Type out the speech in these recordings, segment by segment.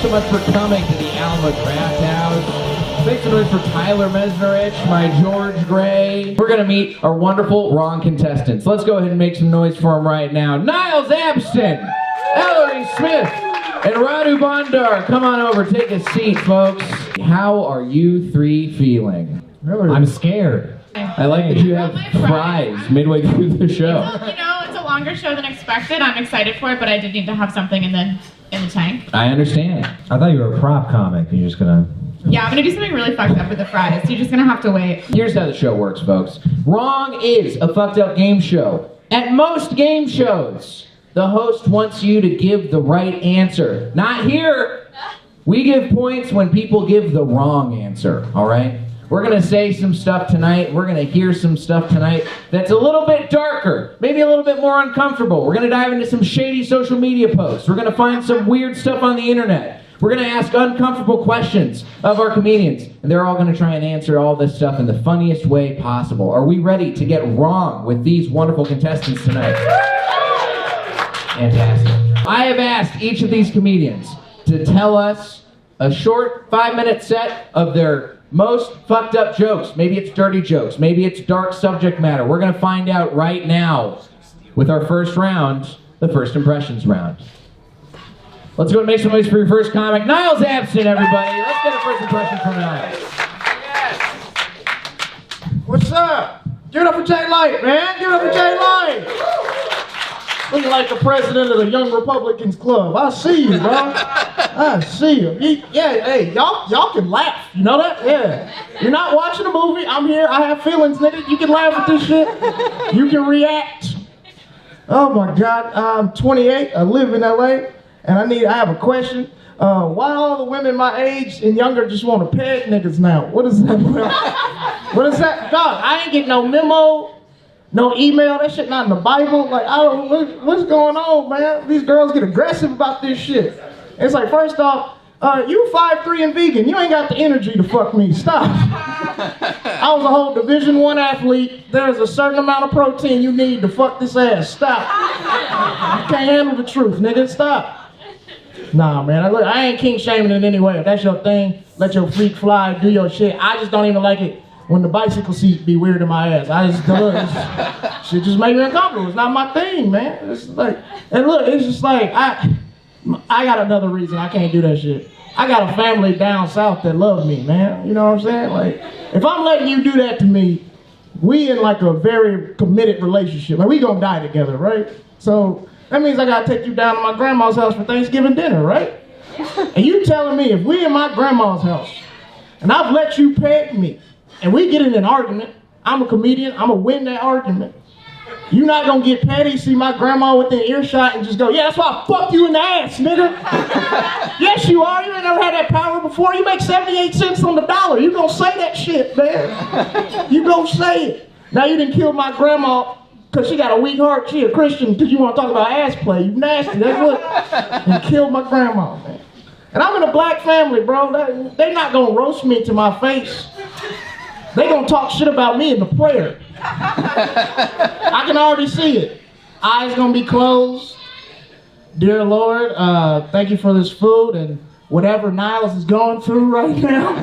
so much for coming to the Alamo Drafthouse. Make some noise for Tyler Mesnerich, my George Gray. We're gonna meet our wonderful wrong contestants. Let's go ahead and make some noise for them right now. Niles Abston, Ellory Smith, and Radu Bondar. Come on over, take a seat, folks. How are you three feeling? I'm scared. I like that you have fries midway through the show. Well, you know, it's a longer show than expected. I'm excited for it, but I did need to have something in the tank. I understand. I thought you were a prop comic. You're just gonna... Yeah, I'm gonna do something really fucked up with the fries. You're just gonna have to wait. Here's how the show works, folks. Wrong is a fucked up game show. At most game shows, the host wants you to give the right answer. Not here. We give points when people give the wrong answer, all right? We're gonna say some stuff tonight. We're gonna hear some stuff tonight that's a little bit darker, maybe a little bit more uncomfortable. We're gonna dive into some shady social media posts. We're gonna find some weird stuff on the internet. We're gonna ask uncomfortable questions of our comedians, and they're all gonna try and answer all this stuff in the funniest way possible. Are we ready to get wrong with these wonderful contestants tonight? Fantastic. I have asked each of these comedians to tell us a short 5-minute set of their most fucked up jokes. Maybe it's dirty jokes. Maybe it's dark subject matter. We're going to find out right now with our first round, the first impressions round. Let's go and make some noise for your first comic. Niles Abston, everybody. Let's get a first impression from Niles. What's up? Give it up for Jay Light, man. Give it up for Jay Light. Looking like the president of the Young Republicans Club. I see you, bro. I see you. Yeah, hey, y'all can laugh. You know that? Yeah. You're not watching a movie. I'm here. I have feelings, nigga. You can laugh at this shit. You can react. Oh my God. I'm 28. I live in LA, and I have a question. Why all the women my age and younger just want to peg niggas now? What is that? What is that? Dog, I ain't getting no memo. No email, that shit not in the Bible. Like, I don't, what's going on, man? These girls get aggressive about this shit. It's like, first off, you 5'3" and vegan. You ain't got the energy to fuck me. Stop. I was a whole Division I athlete. There's a certain amount of protein you need to fuck this ass. Stop. You can't handle the truth, nigga. Stop. Nah, man. I ain't kink shaming in any way. If that's your thing, let your freak fly, do your shit. I just don't even like it when the bicycle seat be weird in my ass. I just don't. Shit just make me uncomfortable. It's not my thing, man. It's like, and look, it's just like, I got another reason I can't do that shit. I got a family down south that love me, man. You know what I'm saying? Like, if I'm letting you do that to me, we in like a very committed relationship. Like, we gonna die together, right? So that means I gotta take you down to my grandma's house for Thanksgiving dinner, right? And you telling me if we in my grandma's house and I've let you peg me, and we get in an argument, I'm a comedian, I'm gonna win that argument. You're not gonna get petty, see my grandma within earshot and just go, yeah, that's why I fucked you in the ass, nigga. Yes, you are. You ain't never had that power before. You make 78 cents on the dollar. You gonna say that shit, man. You gonna say it. Now you done killed my grandma because she got a weak heart. She a Christian because you want to talk about ass play. You nasty. That's what. And killed my grandma, man. And I'm in a black family, bro. They not gonna roast me to my face. They gonna talk shit about me in the prayer. I can already see it. Eyes gonna be closed. Dear Lord, thank you for this food and whatever Niles is going through right now.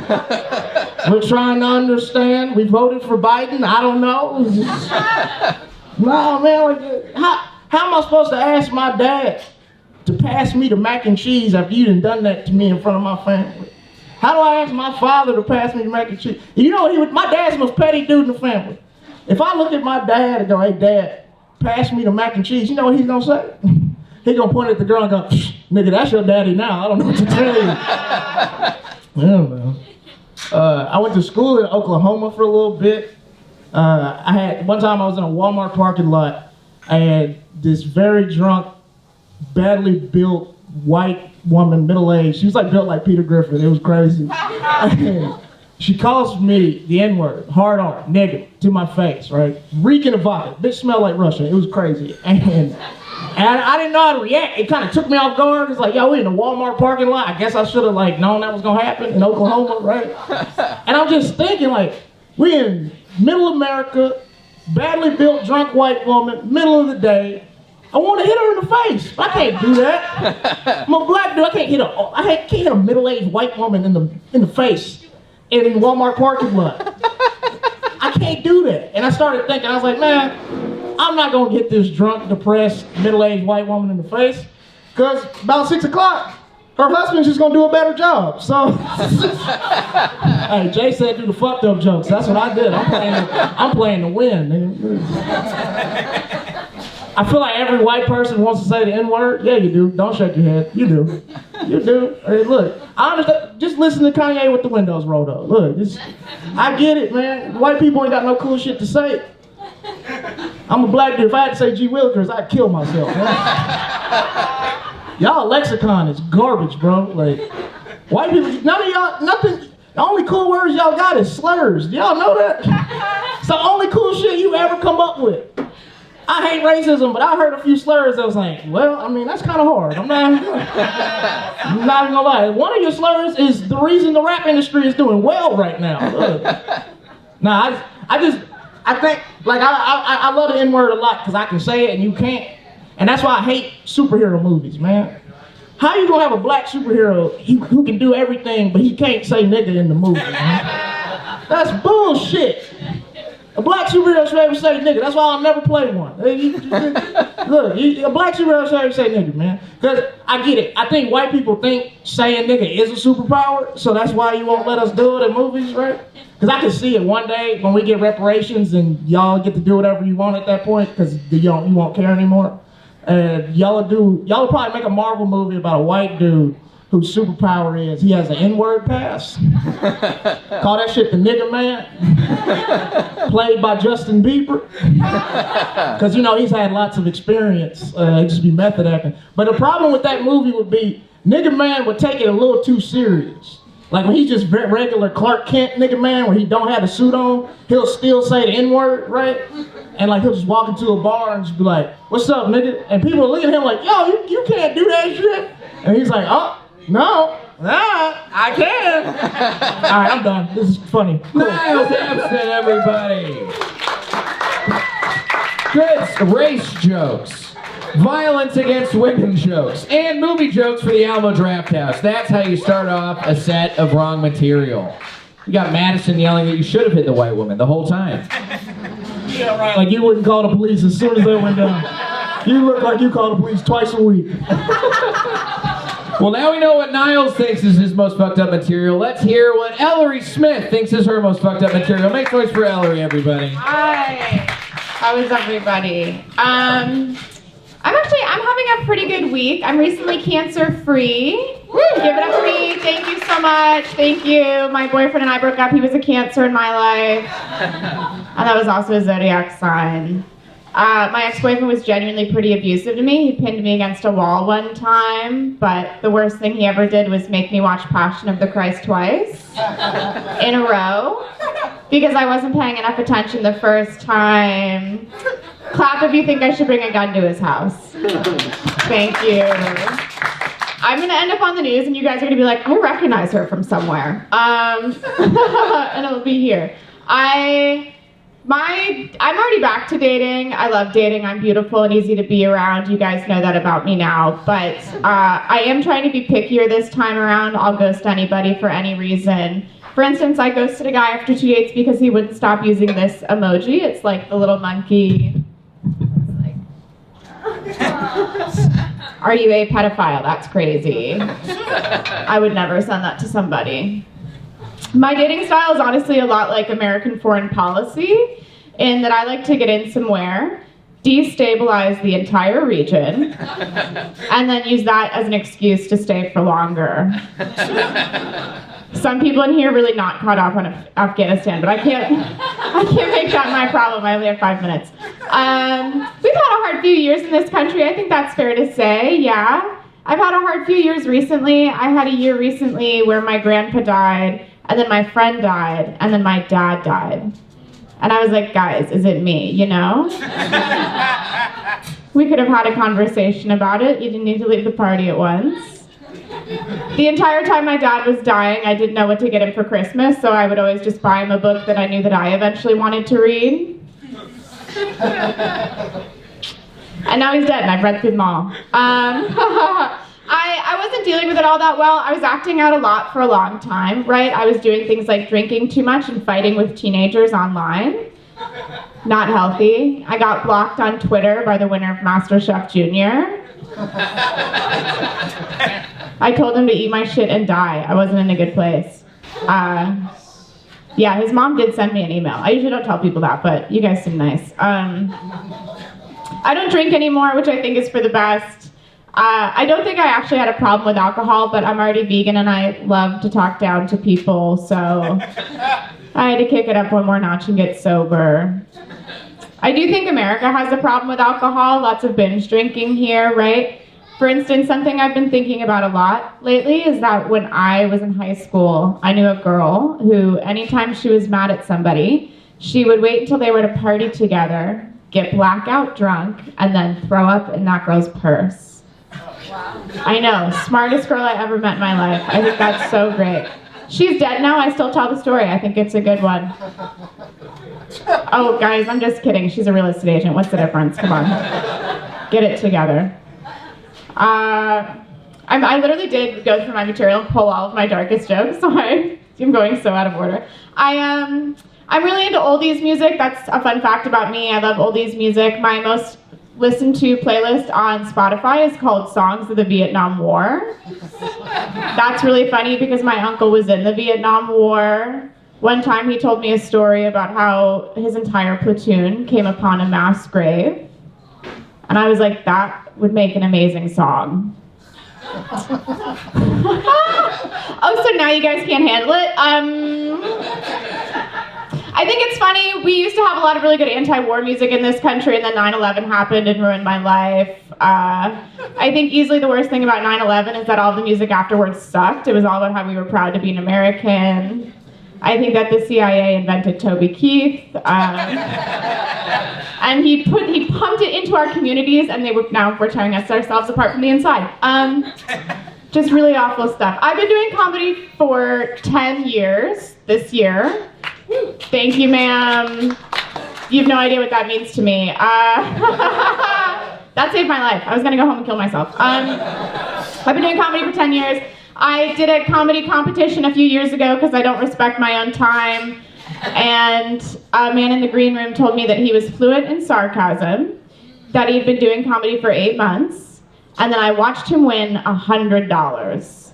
We're trying to understand. We voted for Biden. I don't know. No, man, like, how am I supposed to ask my dad to pass me the mac and cheese after you done that to me in front of my family? How do I ask my father to pass me the mac and cheese? You know what my dad's the most petty dude in the family. If I look at my dad and go, hey dad, pass me the mac and cheese, you know what he's gonna say? He's gonna point at the girl and go, nigga, that's your daddy now. I don't know what to tell you. Yeah, man. I went to school in Oklahoma for a little bit. One time I was in a Walmart parking lot. I had this very drunk, badly built white woman, middle-aged. She was like built like Peter Griffin. It was crazy. She calls me the N-word, hard R, nigga, to my face, right? Reeking of vodka. Bitch smelled like Russia. It was crazy. And I didn't know how to react. It kind of took me off guard. It's like, yo, we in the Walmart parking lot. I guess I should have like known that was gonna happen in Oklahoma, right? And I'm just thinking like, we in middle America, badly built, drunk white woman, middle of the day. I want to hit her in the face. I can't do that. I'm a black dude. I can't hit a middle-aged white woman in the face in Walmart parking lot. I can't do that. And I started thinking, I was like, man, I'm not going to hit this drunk, depressed, middle-aged white woman in the face, because about 6 o'clock, her husband's just going to do a better job. So, hey, Jay said do the fucked up jokes. That's what I did. I'm playing to win, nigga. I feel like every white person wants to say the N-word. Yeah, you do. Don't shake your head. You do. You do. Hey, look, I understand. Just listen to Kanye with the windows rolled up. Look, I get it, man. White people ain't got no cool shit to say. I'm a black dude. If I had to say G. Willikers, I'd kill myself, man. Y'all lexicon is garbage, bro. Like, white people, none of y'all, nothing. The only cool words y'all got is slurs. Y'all know that? It's the only cool shit you ever come up with. I hate racism, but I heard a few slurs that was like, well, I mean, that's kind of hard. I'm not even gonna lie. One of your slurs is the reason the rap industry is doing well right now. Nah, I think, like, I love the N-word a lot because I can say it and you can't. And that's why I hate superhero movies, man. How you gonna have a black superhero who can do everything, but he can't say nigga in the movie, man? That's bullshit. A black superhero should ever say nigga. That's why I'll never play one. Look, a black superhero should ever say nigga, man. Because I get it. I think white people think saying nigga is a superpower, so that's why you won't let us do it in movies, right? Because I can see it one day when we get reparations and y'all get to do whatever you want at that point because you won't care anymore. And y'all will probably make a Marvel movie about a white dude whose superpower is he has an N-word pass. Call that shit the nigga man. Played by Justin Bieber. Because, he's had lots of experience. It'd just be method acting. But the problem with that movie would be nigga man would take it a little too serious. Like when he's just regular Clark Kent nigga man where he don't have a suit on, he'll still say the N-word, right? And like he'll just walk into a bar and just be like, what's up, nigga? And people will look at him like, yo, you can't do that shit. And he's like, oh, no, I can. All right, I'm done. This is funny. Cool. Niles Abston, everybody. Good race jokes, violence against women jokes, and movie jokes for the Alamo Drafthouse. That's how you start off a set of wrong material. You got Madison yelling that you should have hit the white woman the whole time. Yeah, right. Like you wouldn't call the police as soon as they went down. You look like you call the police twice a week. Well, now we know what Niles thinks is his most fucked up material. Let's hear what Ellory Smith thinks is her most fucked up material. Make noise for Ellory, everybody. Hi. How is everybody? I'm having a pretty good week. I'm recently cancer-free. Woo! Give it up for me. Thank you so much. Thank you. My boyfriend and I broke up. He was a Cancer in my life. And that was also a zodiac sign. My ex-boyfriend was genuinely pretty abusive to me. He pinned me against a wall one time, but the worst thing he ever did was make me watch Passion of the Christ twice in a row because I wasn't paying enough attention the first time. Clap if you think I should bring a gun to his house. Thank you. I'm gonna end up on the news and you guys are gonna be like, I recognize her from somewhere. And it'll be here. I'm already back to dating. I love dating. I'm beautiful and easy to be around. You guys know that about me now. But I am trying to be pickier this time around. I'll ghost anybody for any reason. For instance, I ghosted a guy after 2 dates because he wouldn't stop using this emoji. It's like the little monkey. Are you a pedophile? That's crazy. I would never send that to somebody. My dating style is honestly a lot like American foreign policy in that I like to get in somewhere, destabilize the entire region, and then use that as an excuse to stay for longer. Some people in here are really not caught up on Afghanistan, but I can't make that my problem. I only have 5 minutes. We've had a hard few years in this country. I think that's fair to say, yeah. I've had a hard few years recently. I had a year recently where my grandpa died, and then my friend died, and then my dad died. And I was like, guys, is it me, We could have had a conversation about it. You didn't need to leave the party at once. The entire time my dad was dying, I didn't know what to get him for Christmas, so I would always just buy him a book that I knew that I eventually wanted to read. And now he's dead, and I've read through them all. I wasn't dealing with it all that well. I was acting out a lot for a long time, right? I was doing things like drinking too much and fighting with teenagers online. Not healthy. I got blocked on Twitter by the winner of MasterChef Junior. I told him to eat my shit and die. I wasn't in a good place. Yeah, his mom did send me an email. I usually don't tell people that, but you guys seem nice. I don't drink anymore, which I think is for the best. I don't think I actually had a problem with alcohol, but I'm already vegan and I love to talk down to people, so I had to kick it up one more notch and get sober. I do think America has a problem with alcohol, lots of binge drinking here, right? For instance, something I've been thinking about a lot lately is that when I was in high school, I knew a girl who, anytime she was mad at somebody, she would wait until they were at a party together, get blackout drunk, and then throw up in that girl's purse. I know, smartest girl I ever met in my life. I think that's so great. She's dead now, I still tell the story. I think it's a good one. Oh, guys, I'm just kidding. She's a real estate agent. What's the difference? Come on. Get it together. I literally did go through my material and pull all of my darkest jokes, so I'm going so out of order. I'm really into oldies music. That's a fun fact about me. I love oldies music. My most listened to playlist on Spotify is called Songs of the Vietnam War. That's really funny because my uncle was in the Vietnam War. One time he told me a story about how his entire platoon came upon a mass grave. And I was like, that would make an amazing song. Oh, so now you guys can't handle it? I think it's funny, we used to have a lot of really good anti-war music in this country, and then 9/11 happened and ruined my life. I think easily the worst thing about 9/11 is that all the music afterwards sucked. It was all about how we were proud to be an American. I think that the CIA invented Toby Keith. And he pumped it into our communities, and now we're tearing ourselves apart from the inside. Just really awful stuff. I've been doing comedy for 10 years this year. Thank you, ma'am. You have no idea what that means to me. That saved my life. I was gonna go home and kill myself. I've been doing comedy for 10 years. I did a comedy competition a few years ago because I don't respect my own time. And a man in the green room told me that he was fluent in sarcasm, that he'd been doing comedy for 8 months, and then I watched him win $100.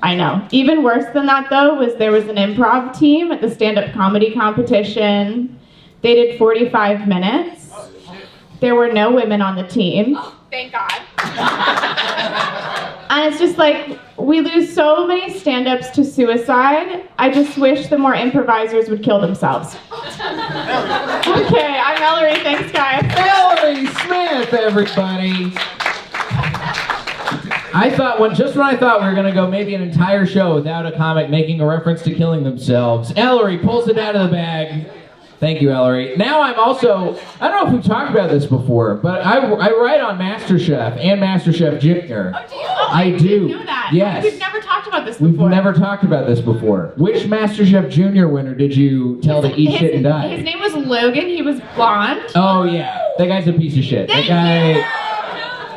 I know. Even worse than that, though, was there was an improv team at the stand-up comedy competition. They did 45 minutes. There were no women on the team. Thank God. And it's just like, we lose so many stand-ups to suicide. I just wish the more improvisers would kill themselves. Okay, I'm Ellory. Thanks, guys. Ellory Smith, everybody. I thought when I thought we were gonna go maybe an entire show without a comic making a reference to killing themselves, Ellory pulls it out of the bag. Thank you, Ellory. Now I'm also, I don't know if we've talked about this before, but I write on MasterChef and MasterChef Junior. Oh, do you? I do. Didn't know that. Yes. We've never talked about this before. We've never talked about this before. Which MasterChef Junior winner did you tell to eat shit and die? His name was Logan. He was blonde. Oh yeah, that guy's a piece of shit. Thank that guy.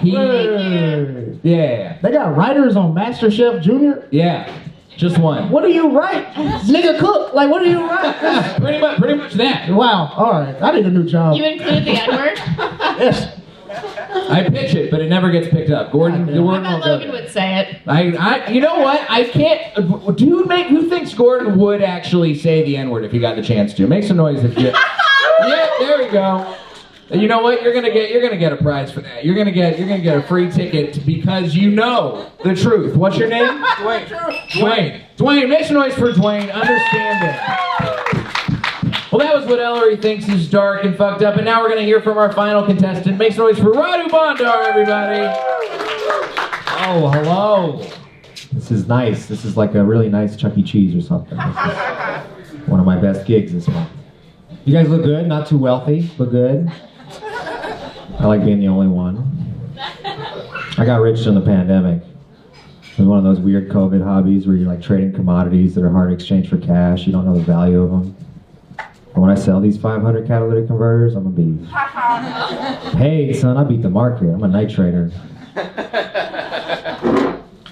you. Yeah. They got writers on MasterChef Junior? Yeah. Just one. What do you write? Nigga cook. Like, what do you write? pretty much that. Wow. All right. I need a new job. You included the N-word? Yes. I pitch it, but it never gets picked up. Gordon I won't bet go Logan there. would say it. You know what? I can't. Who thinks Gordon would actually say the N-word if he got the chance to? Make some noise if you. Yeah, there we go. You know what? You're gonna get a prize for that. You're gonna get a free ticket because you know the truth. What's your name? Dwayne. Make some noise for Dwayne. Understand it. Well, that was what Ellory thinks is dark and fucked up, and now we're gonna hear from our final contestant. Make some noise for Radu Bondar, everybody. Oh, hello. This is nice. This is like a really nice Chuck E. Cheese or something. This is one of my best gigs this month. You guys look good. Not too wealthy. Look good. I like being the only one. I got rich in the pandemic. It was one of those weird COVID hobbies where you're like trading commodities that are hard to exchange for cash. You don't know the value of them. But when I sell these 500 catalytic converters, I'm gonna be paid, son. I beat the market. I'm a night trader.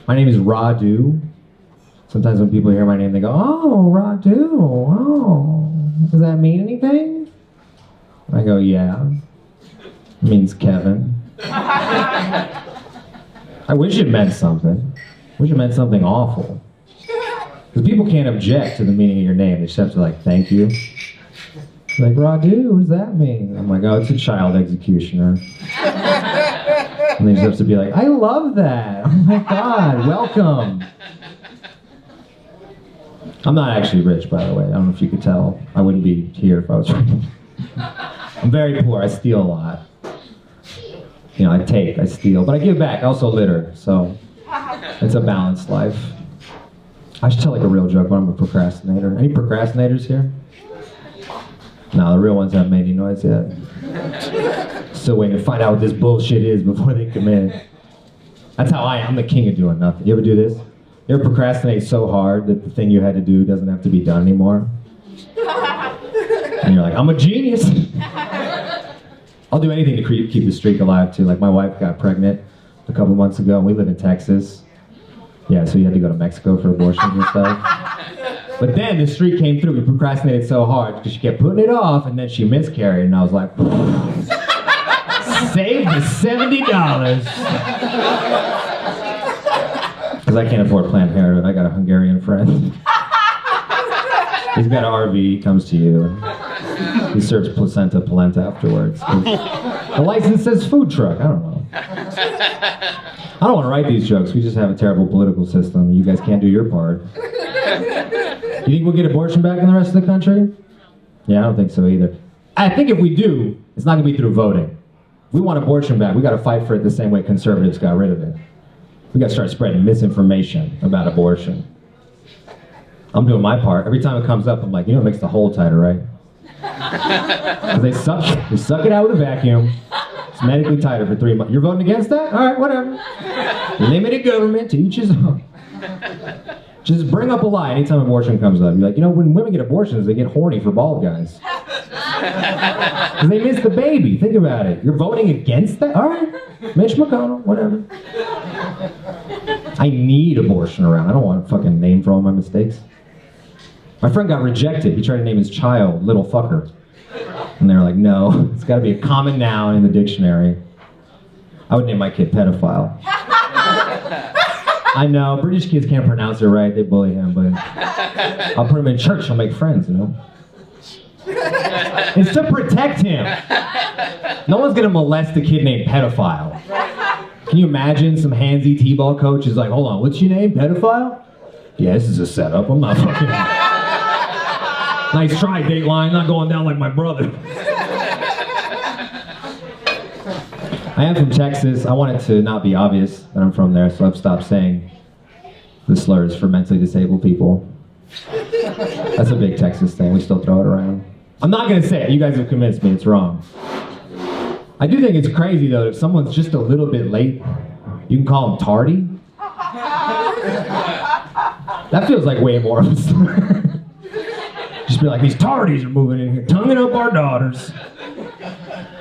My name is Radu. Sometimes when people hear my name, they go, "Oh, Radu. Oh, does that mean anything?" I go, "Yeah. It means Kevin." I wish it meant something. I wish it meant something awful. Because people can't object to the meaning of your name. They just have to like, "Thank you." Like, Radu, what does that mean? I'm like, "Oh, it's a child executioner." And they just have to be like, "I love that. Oh my God, welcome." I'm not actually rich, by the way. I don't know if you could tell. I wouldn't be here if I was rich. I'm very poor. I steal a lot. You know, I steal, but I give back. I also litter, so it's a balanced life. I should tell like a real joke, but I'm a procrastinator. Any procrastinators here? No, the real ones haven't made any noise yet. Still waiting to find out what this bullshit is before they commit. That's how I am. I'm the king of doing nothing. You ever do this? You ever procrastinate so hard that the thing you had to do doesn't have to be done anymore? And you're like, "I'm a genius." I'll do anything to keep the streak alive too. Like my wife got pregnant a couple months ago, and we live in Texas. Yeah, so you had to go to Mexico for abortions and stuff. But then the streak came through. We procrastinated so hard because she kept putting it off, and then she miscarried, and I was like, save the $70. Because I can't afford Planned Parenthood. I got a Hungarian friend. He's got an RV, he comes to you. He serves placenta polenta afterwards. The license says food truck. I don't know. I don't want to write these jokes. We just have a terrible political system. You guys can't do your part. You think we'll get abortion back in the rest of the country? Yeah, I don't think so either. I think if we do, it's not going to be through voting. If we want abortion back, we got to fight for it the same way conservatives got rid of it. We got to start spreading misinformation about abortion. I'm doing my part. Every time it comes up, I'm like, you know what makes the hole tighter, right? Because they suck it out with a vacuum. It's medically tighter for 3 months. You're voting against that? All right, whatever. Limited government, to each his own. Just bring up a lie anytime abortion comes up. You're like, you know, when women get abortions, they get horny for bald guys. Because they miss the baby. Think about it. You're voting against that? All right. Mitch McConnell, whatever. I need abortion around. I don't want a fucking name for all my mistakes. My friend got rejected. He tried to name his child Little Fucker. And they were like, no, it's got to be a common noun in the dictionary. I would name my kid Pedophile. I know, British kids can't pronounce it right. They bully him, but I'll put him in church. I'll make friends, you know? It's to protect him. No one's going to molest a kid named Pedophile. Can you imagine some handsy t-ball coach is like, hold on, what's your name? Pedophile? Yeah, this is a setup. I'm not fucking... Nice try, Dateline. Not going down like my brother. I am from Texas. I want it to not be obvious that I'm from there, so I've stopped saying the slurs for mentally disabled people. That's a big Texas thing. We still throw it around. I'm not going to say it. You guys have convinced me it's wrong. I do think it's crazy, though, if someone's just a little bit late, you can call them tardy. That feels like way more of a slur. Just be like, these tardies are moving in here, tonguing up our daughters.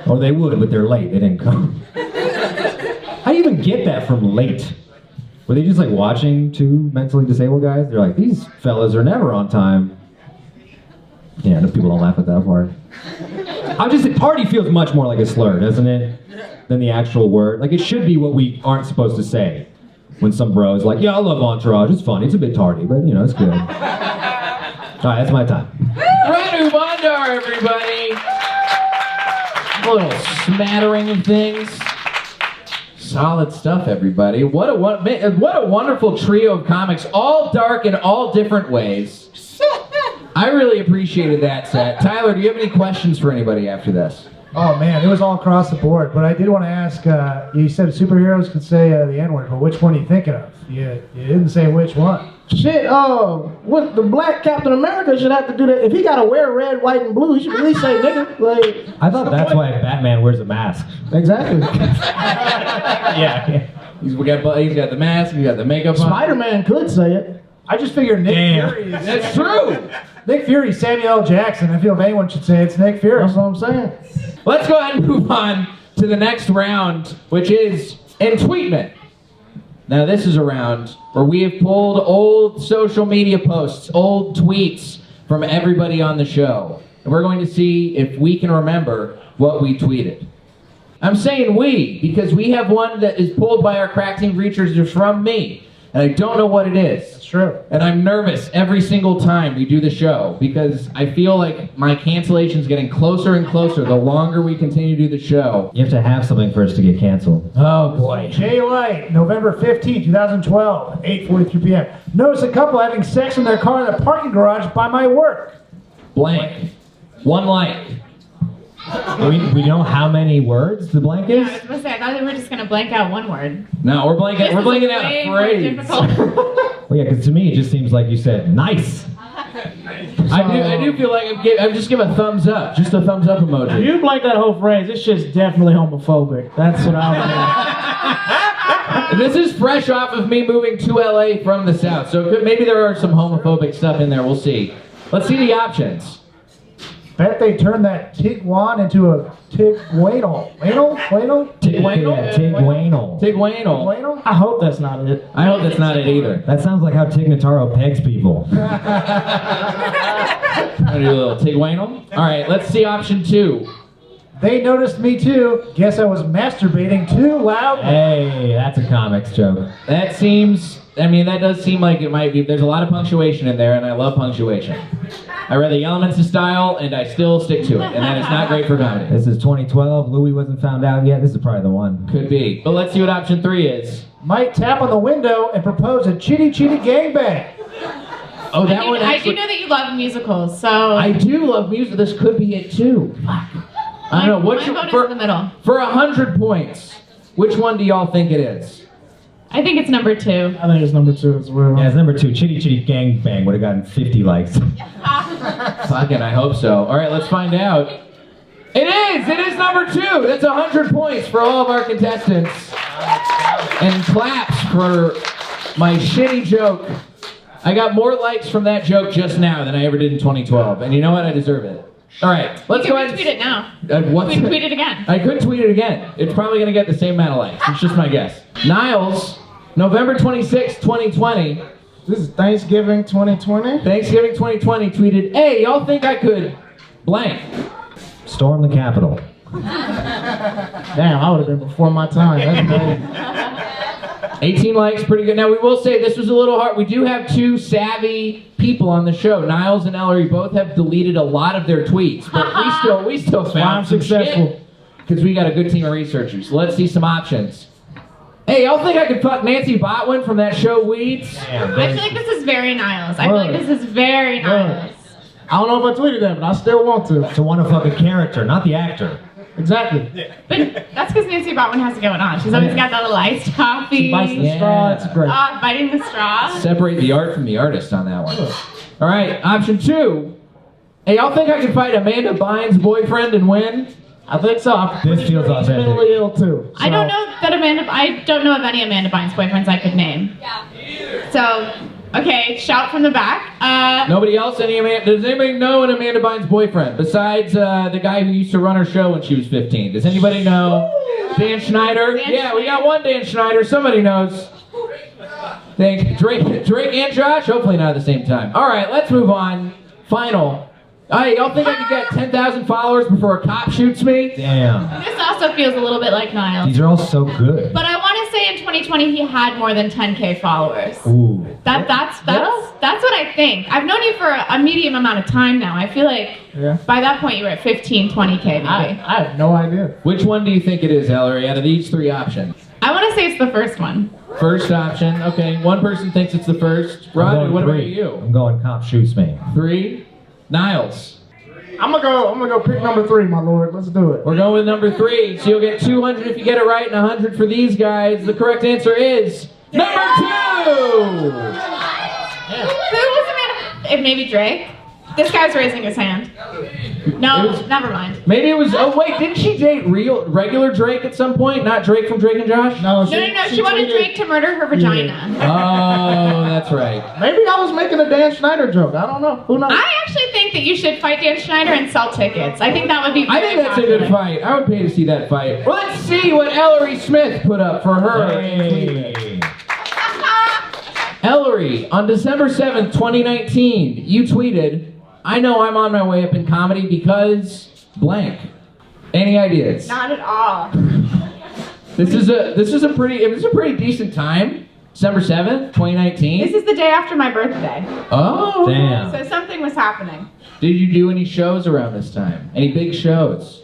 Or they would, but they're late. They didn't come. How do you even get that from late? Were they just like watching two mentally disabled guys? They're like, these fellas are never on time. Yeah, no, people don't laugh at that part. I'm just saying, tardy feels much more like a slur, doesn't it? Than the actual word. Like, it should be what we aren't supposed to say. When some bro is like, yeah, I love Entourage, it's funny, it's a bit tardy, but you know, it's good. Alright, that's my time. Radu Bondar, everybody! A little smattering of things. Solid stuff, everybody. What a wonderful trio of comics, all dark in all different ways. I really appreciated that set. Tyler, do you have any questions for anybody after this? Oh man, it was all across the board. But I did want to ask, you said superheroes could say the N-word, but which one are you thinking of? You didn't say which one. Shit, what the black Captain America should have to do that. If he gotta wear red, white, and blue, he should at least say nigga. Like, I thought that's why Batman wears a mask. Exactly. Yeah. He's got the mask, he's got the makeup on. Spider-Man could say it. I just figured Nick Fury is... That's true! Nick Fury, Samuel L. Jackson. I feel if anyone should say it's Nick Fury. That's what I'm saying. Let's go ahead and move on to the next round, which is Entweetment. Now this is a round where we have pulled old social media posts, old tweets from everybody on the show. And we're going to see if we can remember what we tweeted. I'm saying we, because we have one that is pulled by our crack team researchers from me. And I don't know what it is. It's true. And I'm nervous every single time we do the show because I feel like my cancellation's getting closer and closer the longer we continue to do the show. You have to have something for us to get canceled. Oh boy. Jay Light, November 15, 2012, 8:43 p.m. Notice a couple having sex in their car in the parking garage by my work. Blank. One like. We know how many words the blank Yeah, I is? was gonna say, I thought we were just gonna blank out one word. No, we're blanking. We're blanking out way a more phrase. difficult. Well, yeah, because to me it just seems like you said nice. I do feel like I'm just giving a thumbs up, just a thumbs up If emoji. you blank that whole phrase, it's just definitely homophobic. That's what I'm This is fresh off of me moving to LA from the South, so maybe there are some homophobic stuff in there. We'll see. Let's see the options. Bet they turned that Tiguan into a Tiguanal. Anal? Tiguanal? Yeah, Tiguanal. Tiguanal. Tiguanal? I hope that's not it. I hope that's not it either. That sounds like how Tig Notaro pegs people. I'm gonna do a little Tiguanal. All right, let's see option 2. They noticed me too. Guess I was masturbating too loud. Hey, that's a comics joke. That does seem like it might be. There's a lot of punctuation in there, and I love punctuation. I read the Elements of Style, and I still stick to it, and that is not great for comedy. This is 2012. Louis wasn't found out yet. This is probably the one. Could be. But let's see what option 3 is. Might tap on the window and propose a chitty chitty gangbang. Oh, that one I do actually. know that you love musicals, so I do love music. This could be it too. Fuck. I don't know. my What's vote is for, in the middle. for 100 points? Which one do y'all think it is? I think it's number 2. I think it's number 2 as well. Yeah, it's number 2. Chitty Chitty Gang Bang would have gotten 50 likes. Fucking, I hope so. All right, let's find out. It is! It is number 2! That's 100 points for all of our contestants. And claps for my shitty joke. I got more likes from that joke just now than I ever did in 2012. And you know what? I deserve it. All right, let's You go can ahead. retweet it now. What's We can tweet it again. I could tweet it again. It's probably going to get the same amount of likes. It's just my guess. Niles, November 26, 2020. This is Thanksgiving 2020. Thanksgiving 2020 tweeted, "Hey, y'all think I could blank?" Storm the Capitol. Damn, I would have been before my time. That's crazy. 18 likes, pretty good. Now, we will say this was a little hard. We do have 2 savvy people on the show. Niles and Ellory both have deleted a lot of their tweets, but we still I'm found some successful. because we got a good team of researchers. So let's see some options. Hey, y'all think I could fuck Nancy Botwin from that show Weeds? Damn, I feel like this is very Niles. I feel like this is very Niles. I don't know if I tweeted that, but I still want to. to want to fuck a character, not the actor. Exactly. But that's because Nancy Botwin has it going on. She's always got that little iced coffee. Bites the straw. It's great. Biting the straw. Separate the art from the artist on that one. All right, option 2. Hey, y'all think I could fight Amanda Bynes' boyfriend and win? I think so. I'm This pretty feels sure he's authentic. mentally ill too. I don't know that I don't know of any Amanda Bynes boyfriends I could name. So, okay, shout from the back. Nobody else? Does anybody know an Amanda Bynes' boyfriend besides the guy who used to run her show when she was 15? Does anybody know? Dan Schneider? Dan Yeah, we got Schneider. one Dan Schneider. Somebody knows. Thank Drake and Josh. Hopefully not at the same time. All right, let's move on. Final. Hey, y'all think I could get 10,000 followers before a cop shoots me? Damn. This also feels a little bit like Niles. These are all so good. But I want to say in 2020 he had more than 10K followers. Ooh. That's what I think. I've known you for a medium amount of time now. I feel like Yeah. by that point you were at 15, 20K maybe. I have no idea. Which one do you think it is, Ellery, out of these 3 options? I want to say it's the first one. First option. Okay, one person thinks it's the first. I'm Radu, going what about 3. you? I'm going cop shoots me. 3. Niles. I'm gonna go pick number 3, my lord. Let's do it. We're going with number 3, so you'll get 200 if you get it right and 100 for these guys. The correct answer is number 2! Who was the man? If maybe Drake? This guy's raising his hand. No, never mind. Maybe it was. Oh wait, didn't she date regular Drake at some point? Not Drake from Drake and Josh? No, No. She wanted Drake to murder her vagina. Oh, that's right. Maybe I was making a Dan Schneider joke. I don't know. Who knows? I actually think that you should fight Dan Schneider and sell tickets. I think that would be. I think that's a good fight. I would pay to see that fight. Well, let's see what Ellory Smith put up for her. Hey. Ellory, on December 7th, 2019, you tweeted, "I know I'm on my way up in comedy because blank." Any ideas? Not at all. This is a pretty decent time. December 7th, 2019. This is the day after my birthday, Oh. Damn. so something was happening. Did you do any shows around this time? Any big shows?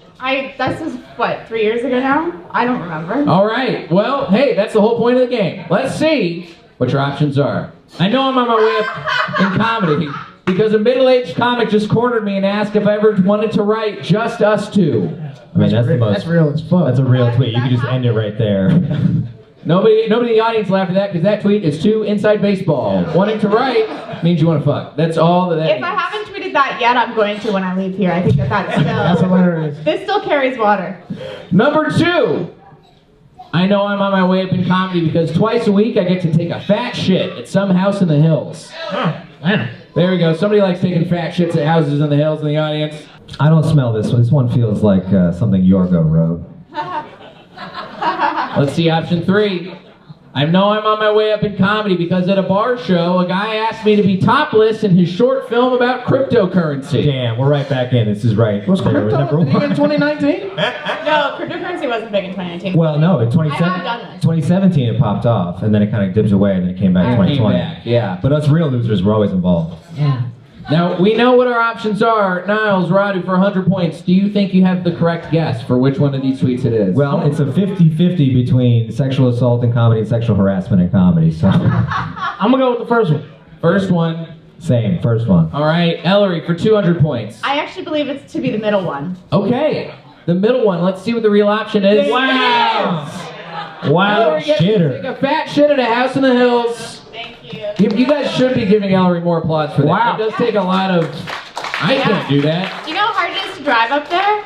This was what, 3 years ago now? I don't remember. All right. Well, hey, that's the whole point of the game. Let's see what your options are. I know I'm on my way up in comedy because a middle-aged comic just cornered me and asked if I ever wanted to write Just Us Two. I mean, that's the most. That's real as fuck. That's a real tweet. You can just end it right there. Nobody in the audience laughed at that because that tweet is too inside baseball. Wanting to write means you want to fuck. That's all that If means. I haven't tweeted that yet, I'm going to when I leave here. I think that's That's still. hilarious. This still carries water. Number 2. I know I'm on my way up in comedy because twice a week I get to take a fat shit at some house in the hills. Man. There we go. Somebody likes taking fat shits at houses in the hills in the audience. I don't smell this one. This one feels like something Yorgo wrote. Let's see option 3. I know I'm on my way up in comedy because at a bar show, a guy asked me to be topless in his short film about cryptocurrency. Damn, we're right back in. This is right. Was there. crypto Number a thing one. in 2019? No, cryptocurrency wasn't big in 2019. Well, no, in I have done this. 2017 it popped off, and then it kind of dips away, and then it came back in It came 2020. back, yeah. But us real losers were always involved. Now, we know what our options are. Niles, Radu, for 100 points, do you think you have the correct guess for which one of these tweets it is? Well, it's a 50-50 between sexual assault in comedy and sexual harassment in comedy, so I'm gonna go with the first one. First one. same, first one. All right, Ellory, for 200 points. I actually believe it's to be the middle one. Okay, the middle one. Let's see what the real option is. Wow, Ellory gets to shitter. take a fat shit at a house in the hills. Thank you. You guys should be giving Ellory more applause for that. Wow. It does take a lot of... I can't do that. Do you know how hard it is to drive up there?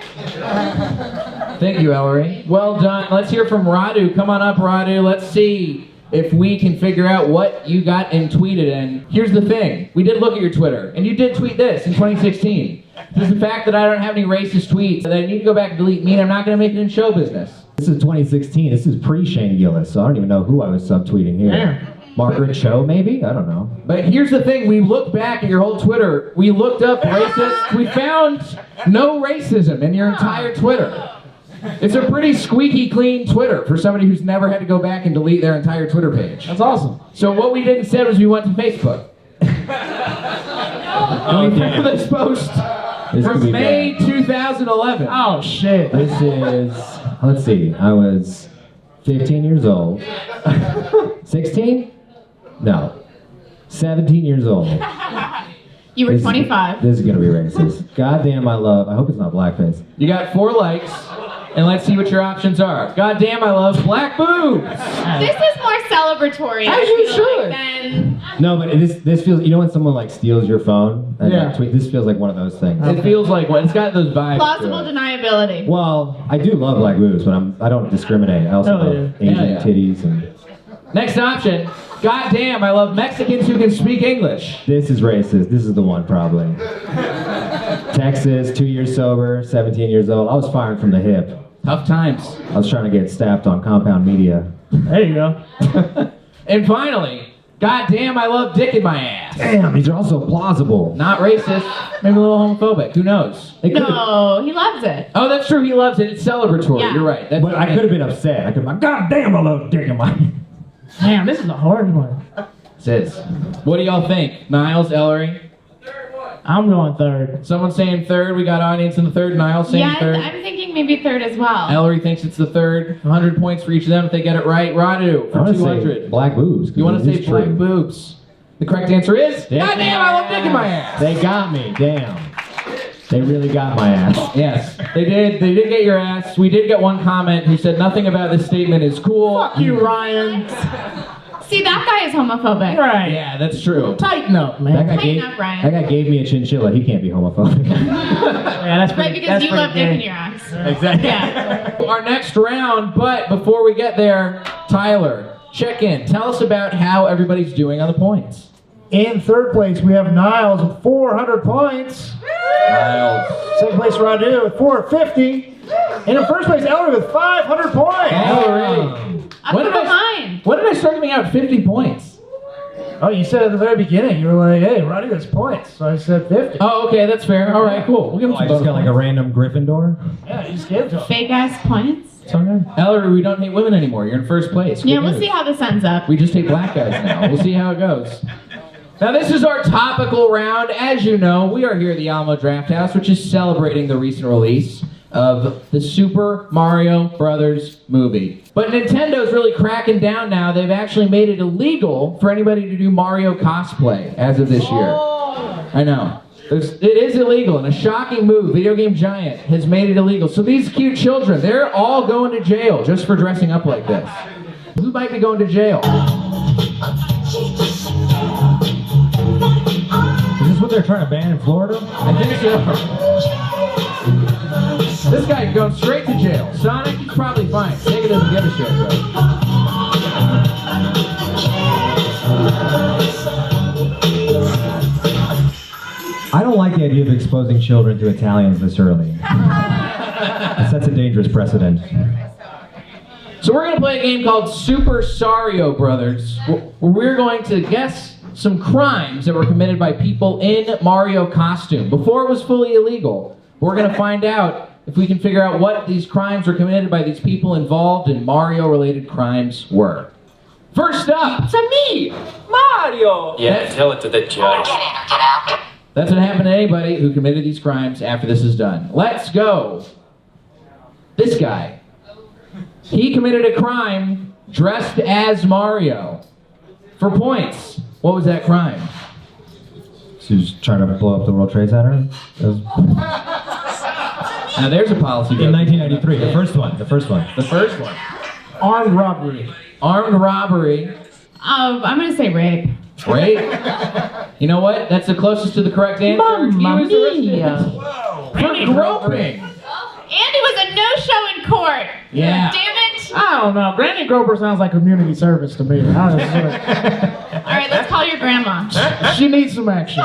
Thank you, Ellory. Well done. Let's hear from Radu. Come on up, Radu. Let's see if we can figure out what you got and tweeted. And here's the thing. We did look at your Twitter, and you did tweet this in 2016. Does the fact that I don't have any racist tweets that I need to go back and delete mean I'm not going to make it in show business? This is 2016. This is pre-Shane Gillis, so I don't even know who I was subtweeting here. Damn. Margaret Cho, maybe? I don't know. But here's the thing. We looked back at your whole Twitter. We looked up racist. We found no racism in your entire Twitter. It's a pretty squeaky clean Twitter for somebody who's never had to go back and delete their entire Twitter page. That's awesome. So what we did instead was we went to Facebook. And we found this post This could from be May bad. 2011. Oh shit. This is, let's see, I was 15 years old. 16? No. 17 years old. You were This is- 25. This is gonna be racist. Goddamn, I hope it's not blackface. You got 4 likes, and let's see what your options are. God damn, I love black boobs. This is more celebratory. As I you feel should. Like, than... No, but this feels, you know when someone like steals your phone? And Yeah. like, tweet, this feels like one of those things. It feels like what? It's got those vibes. Plausible to it. deniability. Well, I do love black boobs, but I don't discriminate. I also Hell love yeah. Asian Yeah, yeah. titties, and Next option. God damn, I love Mexicans who can speak English. this is racist. This is the one probably. Texas, 2 years sober, 17 years old. I was firing from the hip. Tough times. I was trying to get staffed on compound media. There you go. And finally, God damn, I love dick in my ass. Damn, these are also plausible. Not racist, maybe a little homophobic. Who knows? It could've- No, he loves it. Oh, that's true. He loves it. It's celebratory. Yeah. You're right. That's But I could have been upset. I could have been like, God damn, I love dick in my. Damn, this is a hard one. Sis. What do y'all think? Niles, Ellory? I'm going third. Someone saying third. We got audience in the third. Niles saying Yeah, third. I'm thinking maybe third as well. Ellory thinks it's the third. 100 points for each of them if they get it right. Radu I for want to 200. say black boobs. 'cause You want it to is say black true. boobs? The correct answer is Yeah. God damn, I love dick in my ass. They got me. Damn. They really got my ass. Yes, they did. They did get your ass. We did get one comment who said nothing about this statement is cool. Fuck you, Ryan. See, that guy is homophobic. Right. Yeah, that's true. Tighten up, man. That guy, Tighten gave, up, Ryan. that guy gave me a chinchilla. He can't be homophobic. Yeah, that's Right, because you love dick in your ass. Exactly. Yeah. Our next round, but before we get there, Tyler, check in. Tell us about how everybody's doing on the points. In third place, we have Niles with 400 points. Niles. Second place, Radu with 450. And in first place, Ellory with 500 points. Ellory. Up When from did I- behind. When did I start giving out 50 points? Oh, you said at the very beginning, you were like, hey, Radu has points. So I said 50. Oh, okay, that's fair. All right, cool. We'll give him I some just bonus got like a points. random Gryffindor. Yeah, you just gave it to him. Fake ass points. It's okay. Ellery, we don't hate women anymore. You're in first place. Good Yeah, we'll news. see how this ends up. We just hate black guys now. We'll see how it goes. Now, this is our topical round. As you know, we are here at the Alamo Drafthouse, which is celebrating the recent release of the Super Mario Brothers movie. But Nintendo's really cracking down now. They've actually made it illegal for anybody to do Mario cosplay as of this year. I know. It is illegal, and a shocking move, Video Game Giant has made it illegal. So these cute children, they're all going to jail just for dressing up like this. Who might be going to jail? Is this what they're trying to ban in Florida? I think so. This guy's going straight to jail. Sonic, he's probably fine. Sega doesn't give a shit, though. I don't like the idea of exposing children to Italians this early. It sets a dangerous precedent. So we're going to play a game called Super Sario Brothers, where we're going to guess some crimes that were committed by people in Mario costume. Before it was fully illegal, we're going to find out if we can figure out what these crimes were committed by these people involved in Mario-related crimes were. First up, To me, Mario. Yeah, That's- tell it to the judge. that's what happened to anybody who committed these crimes after this is done. Let's go. This guy. He committed a crime dressed as Mario. For points, what was that crime? So he's trying to blow up the World Trade Center? That was Now there's a policy. in 1993, the first one. The first one. Armed robbery. Armed robbery. I'm gonna say rape. Rape. You know what? That's the closest to the correct answer. Mamma He was arrested mia. for groping. Andy was a no-show in court. Yeah. Damn it. I don't know. Granny Groper sounds like community service to me. I don't know. All right, let's call your grandma. She needs some action.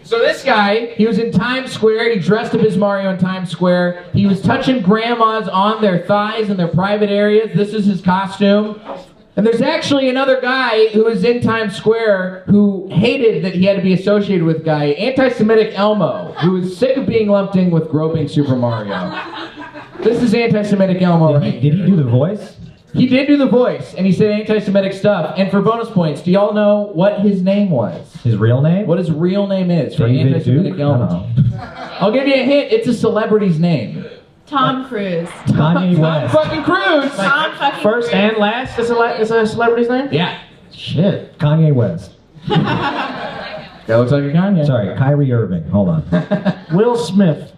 So this guy, he was in Times Square. He dressed up as Mario in Times Square. He was touching grandmas on their thighs in their private areas. This is his costume. And there's actually another guy who was in Times Square who hated that he had to be associated with guy, anti-Semitic Elmo, who was sick of being lumped in with groping Super Mario. This is anti-Semitic Elmo right Did he here. do the voice? He did do the voice, and he said anti-Semitic stuff. And for bonus points, do y'all know what his name was? His real name? What his real name is for David anti-Semitic Duke? Elmo? I'll give you a hint. It's a celebrity's name. Tom Cruise. Kanye Tom West. fucking Cruise. Tom fucking First Cruise. and last is a celebrity's name? Yeah. Shit. Kanye West. That looks like a Kanye. Sorry, Kyrie Irving. Hold on. Will Smith.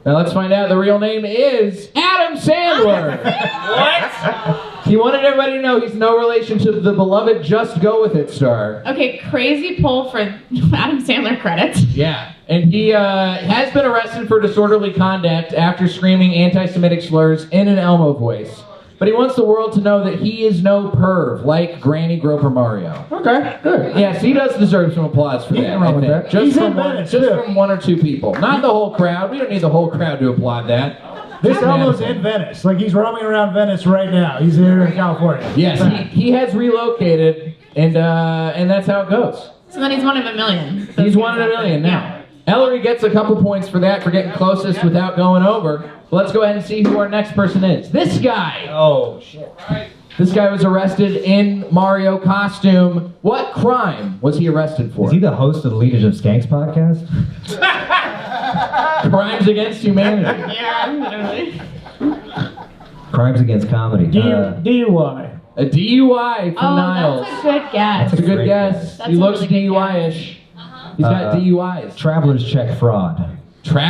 Now let's find out. The real name is Adam Sandler. What? He wanted everybody to know he's no relation to the beloved Just Go With It star. Okay, crazy pull for Adam Sandler credits. Yeah. And he has been arrested for disorderly conduct after screaming anti-Semitic slurs in an Elmo voice. But he wants the world to know that he is no perv, like Granny Groper Mario. Okay, good. Yes, he does deserve some applause for that. Nothing wrong I with think. that. Just He's from in one, Venice, just too. from one or two people, not the whole crowd. We don't need the whole crowd to applaud that. This Just Elmo's Madison. in Venice. Like, he's roaming around Venice right now. He's here in California. Yes, he has relocated, and that's how it goes. So then he's one of a million. So He's it's one in a gonna million happen. now. Ellery gets a couple points for that, for getting closest without going over. But let's go ahead and see who our next person is. This guy. Oh, shit. This guy was arrested in Mario costume. What crime was he arrested for? Is he the host of the Legion of Skanks podcast? Crimes against humanity. Yeah, literally. Crimes Against Comedy. DUI. A DUI from Oh, Niles. that's a good guess. That's a good Great guess. guess. That's He a looks really good DUI-ish. He's got DUIs. Traveler's check fraud.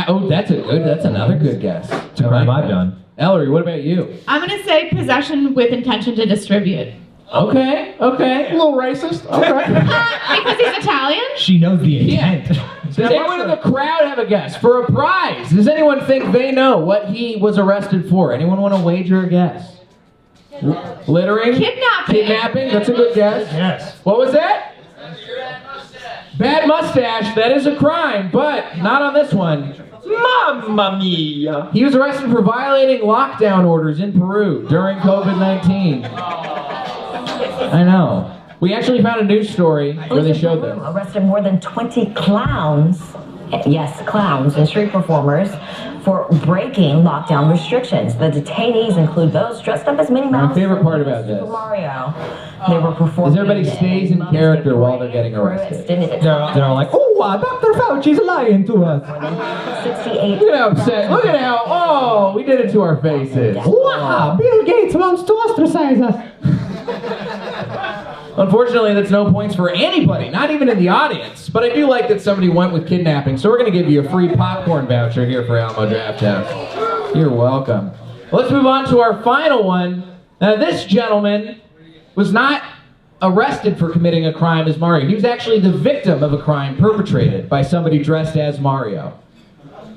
Oh, that's another good guess. Crime I've done. Ellery, what about you? I'm gonna say possession with intention to distribute. Okay. A little racist. Okay. Because he's Italian? She knows the intent. Does anyone in the crowd have a guess for a prize? Does anyone think they know what he was arrested for? Anyone want to wager a guess? Littering? Kidnapping? That's a good guess. Yes. What was that? Bad mustache. That is a crime, but not on this one. Mamma mia! He was arrested for violating lockdown orders in Peru during COVID-19. I know. We actually found a news story where they showed them. Arrested more than 20 clowns, yes, clowns and street performers for breaking lockdown restrictions. The detainees include those dressed up as Minnie Mouse. My favorite part about Super this Mario. They were performing. is everybody stays in character while they're getting arrested. They're all like, oh, Dr. Fauci's lying to us. 68. Look at how upset. Look at how, oh, we did it to our faces. Wow, Bill Gates wants to ostracize us. Unfortunately, that's no points for anybody, not even in the audience. But I do like that somebody went with kidnapping, so we're going to give you a free popcorn voucher here for Alamo Drafthouse. You're welcome. Let's move on to our final one. Now, this gentleman was not arrested for committing a crime as Mario. He was actually the victim of a crime perpetrated by somebody dressed as Mario.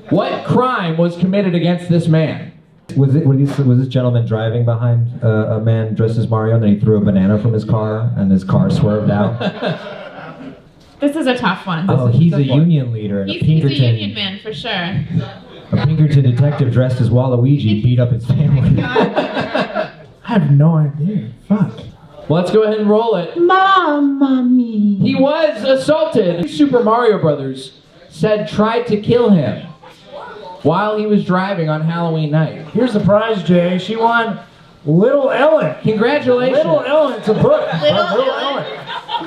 What crime was committed against this man? Was this gentleman driving behind a man dressed as Mario, and then he threw a banana from his car, and his car swerved out? This is a tough one. Oh, he's a union leader. And He's a a Pinkerton, union man for sure. a Pinkerton detective dressed as Waluigi beat up his family. I have no idea. Fuck. Let's go ahead and roll it. Mamma mia. He was assaulted. Super Mario Brothers said tried to kill him while he was driving on Halloween night. Here's the prize, Jay. She won Little Ellen. Congratulations. Little Ellen. It's a book. Little Ellen.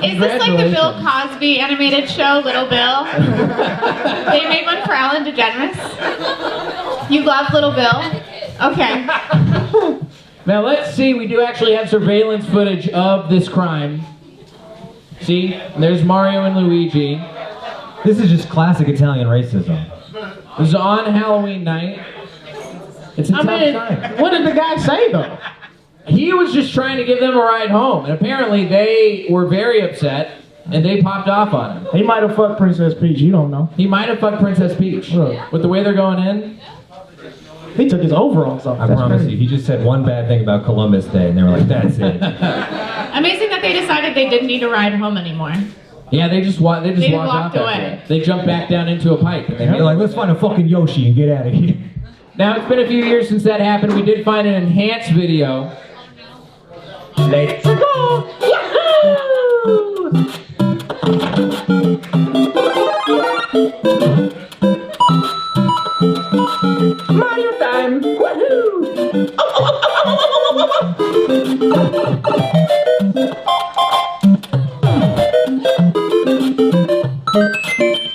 Is this like the Bill Cosby animated show, Little Bill? They made one for Ellen DeGeneres. You love Little Bill? Okay. Now let's see, we do actually have surveillance footage of this crime. See, there's Mario and Luigi. This is just classic Italian racism. It was on Halloween night. It's a tough time. What did the guy say though? He was just trying to give them a ride home, and apparently they were very upset, and they popped off on him. He might have fucked Princess Peach. You don't know. He might have fucked Princess Peach. With the way they're going in. He took his overalls off. I promise you, he just said one bad thing about Columbus Day, and they were like, that's it. Amazing that they decided they didn't need to ride home anymore. Yeah, they just walked off walked after away. that. They jumped back down into a pipe. And They're like, let's find a fucking Yoshi and get out of here. Now, it's been a few years since that happened. We did find an enhanced video. Let's go! Yahoo! Mario time! Woohoo!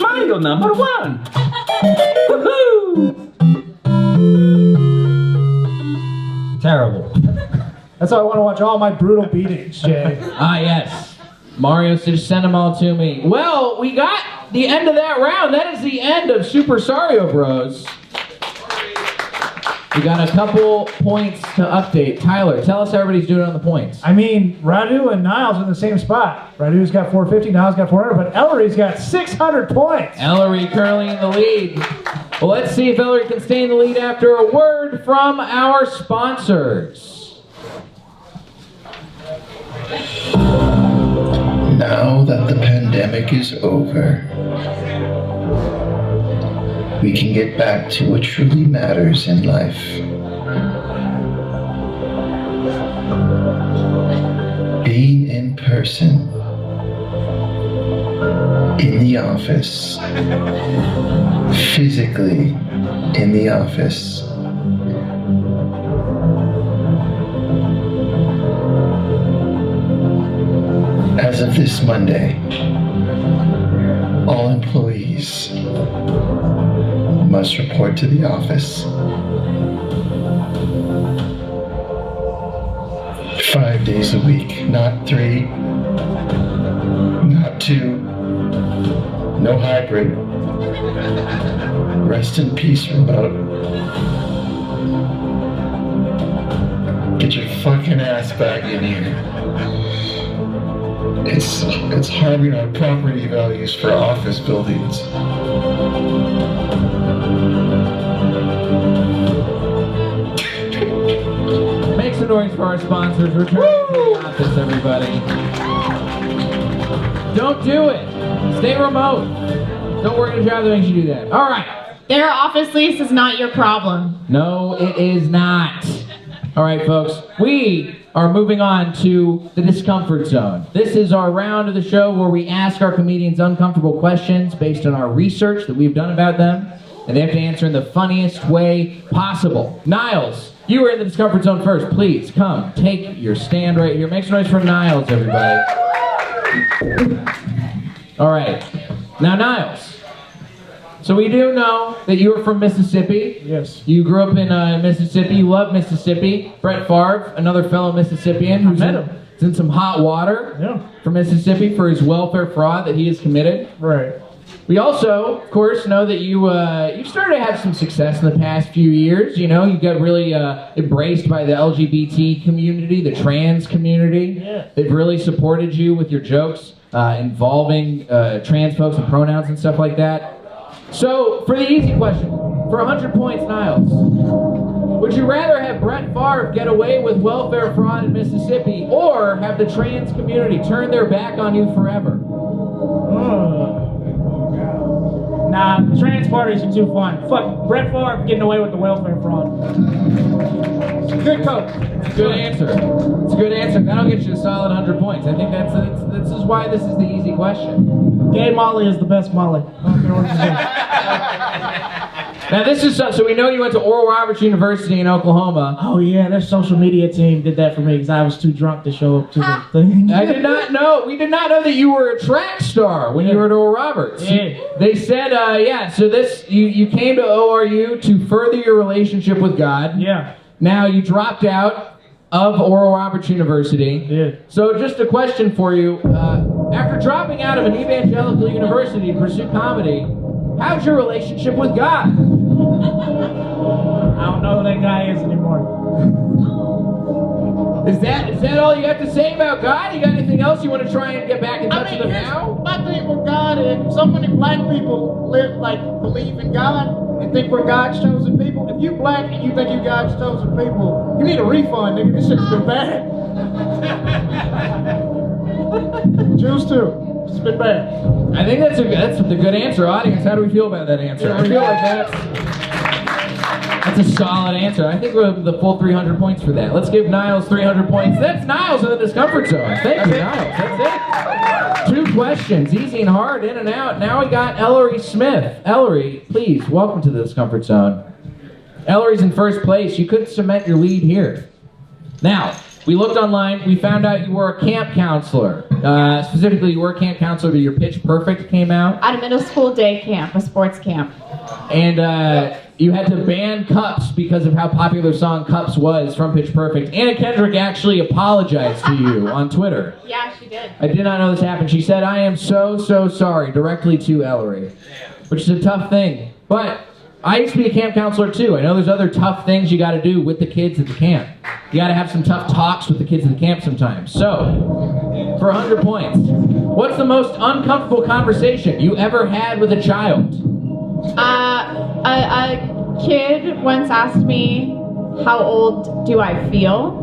Mario number 1! Woohoo! Terrible. That's why I want to watch all my brutal beatings, Jay. Ah, yes. Mario said, send them all to me. Well, we got the end of that round. That is the end of Super Sario Bros. We got a couple points to update. Tyler, tell us how everybody's doing on the points. I mean, Radu and Niles are in the same spot. Radu's got 450, Niles got 400, but Ellery's got 600 points. Ellery currently in the lead. Well, let's see if Ellery can stay in the lead after a word from our sponsors. Now that the pandemic is over, we can get back to what truly matters in life. Being in person, in the office, physically in the office. As of this Monday, all employees must report to the office 5 days a week, not 3, not 2, no hybrid. Rest in peace, remote. Get your fucking ass back in here. It's harming our property values for office buildings. Make some noise for our sponsors. Return to the office, everybody. Don't do it. Stay remote. Don't work at a job that makes you do that. All right. Their office lease is not your problem. No, it is not. All right, folks. We are moving on to the Discomfort Zone. This is our round of the show where we ask our comedians uncomfortable questions based on our research that we've done about them, and they have to answer in the funniest way possible. Niles, you were in the Discomfort Zone first. Please come, take your stand right here. Make some noise for Niles, everybody. All right. Now, Niles. So we do know that you are from Mississippi. Yes. You grew up in Mississippi. You love Mississippi. Brett Favre, another fellow Mississippian who's met him. is in some hot water for Mississippi for his welfare fraud that he has committed. Right. We also, of course, know that you started to have some success in the past few years. You know, you got really embraced by the LGBT community, the trans community. Yeah. They've really supported you with your jokes involving trans folks and pronouns and stuff like that. So, for the easy question, for 100 points, Niles, would you rather have Brett Favre get away with welfare fraud in Mississippi or have the trans community turn their back on you forever? Nah, the trans parties are too fun. Fuck Brett Favre getting away with the welfare fraud. Good coach. It's a good answer. It's a good answer. That'll get you a solid 100 points. I think this is why this is the easy question. Gay Molly is the best Molly. Now this is so we know you went to Oral Roberts University in Oklahoma. Oh yeah, their social media team did that for me because I was too drunk to show up to the thing. I did not know. We did not know that you were a track star when you were at Oral Roberts. Yeah. They said, so you came to ORU to further your relationship with God. Yeah. Now you dropped out of Oral Roberts University. Yeah. So just a question for you. After dropping out of an evangelical university to pursue comedy, how's your relationship with God? I don't know who that guy is anymore. Is that all you have to say about God? You got anything else you want to try and get back in touch with him now? My thing with God is so many black people believe in God and think we're God's chosen people. If you black and you think you're God's chosen people, you need a refund, nigga. This shit's been bad. Jews too. It's been bad. I think that's the good answer, audience. How do we feel about that answer? I feel like that's a solid answer. I think we're the full 300 points for that. Let's give Niles 300 points. That's Niles in the Discomfort Zone. Thank you, Niles. That's it. 2 questions, easy and hard, in and out. Now we got Ellory Smith. Ellory, please, welcome to the Discomfort Zone. Ellory's in first place. You couldn't cement your lead here. Now, we looked online. We found out you were a camp counselor. Specifically, you were a camp counselor, but your Pitch Perfect came out. At a middle school day camp, a sports camp. And you had to ban Cups because of how popular the song Cups was from Pitch Perfect. Anna Kendrick actually apologized to you on Twitter. Yeah, she did. I did not know this happened. She said, "I am so sorry," directly to Ellory, which is a tough thing. But I used to be a camp counselor too. I know there's other tough things you got to do with the kids at the camp. You got to have some tough talks with the kids at the camp sometimes. So, for 100 points, what's the most uncomfortable conversation you ever had with a child? A kid once asked me, "How old do I feel?"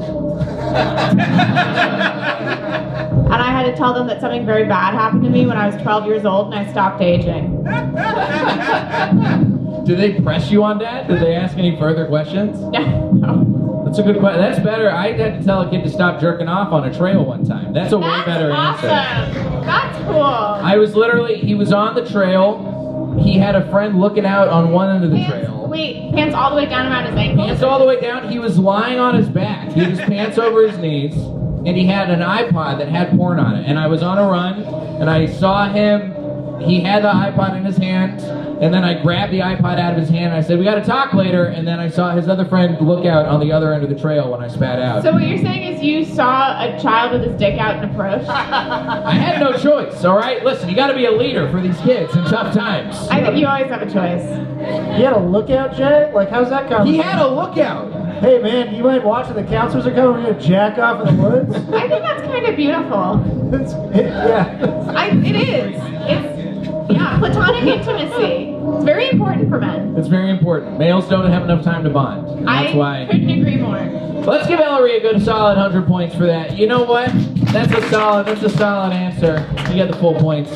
And I had to tell them that something very bad happened to me when I was 12 years old and I stopped aging. Did they press you on that? Did they ask any further questions? No. That's a good question. That's better. I had to tell a kid to stop jerking off on a trail one time. That's a way better answer. That's cool. He was on the trail. He had a friend looking out on one end of the trail. Pants all the way down around his ankles? Pants all the way down. He was lying on his back. He had his pants over his knees, and he had an iPod that had porn on it. And I was on a run, and I saw him he had the iPod in his hand, and then I grabbed the iPod out of his hand, and I said, we gotta talk later, and then I saw his other friend look out on the other end of the trail when I spat out. So what you're saying is you saw a child with his dick out and approached? I had no choice, all right? Listen, you gotta be a leader for these kids in tough times. I think you always have a choice. You had a lookout, Jay? Like, how's that coming? He had a lookout. Hey, man, you ain't watching the counselors are coming here to jack off in the woods? I think that's kind of beautiful. Yeah. It is. It's, platonic intimacy. It's very important for men. It's very important. Males don't have enough time to bond. And that's why. Couldn't agree more. Let's give Ellory a good solid 100 points for that. You know what? That's a solid answer. You get the full points.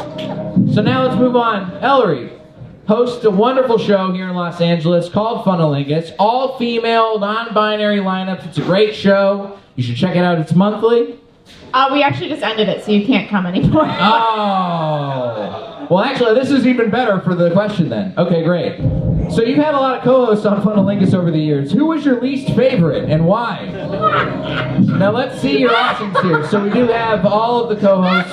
So now let's move on. Ellory hosts a wonderful show here in Los Angeles called Funnelingus. All female, non-binary lineups. It's a great show. You should check it out. It's monthly. We actually just ended it, so you can't come anymore. Oh. Well, actually, this is even better for the question then. Okay, great. So you've had a lot of co-hosts on Funnelingus over the years. Who was your least favorite and why? Now let's see your options here. So we do have all of the co-hosts.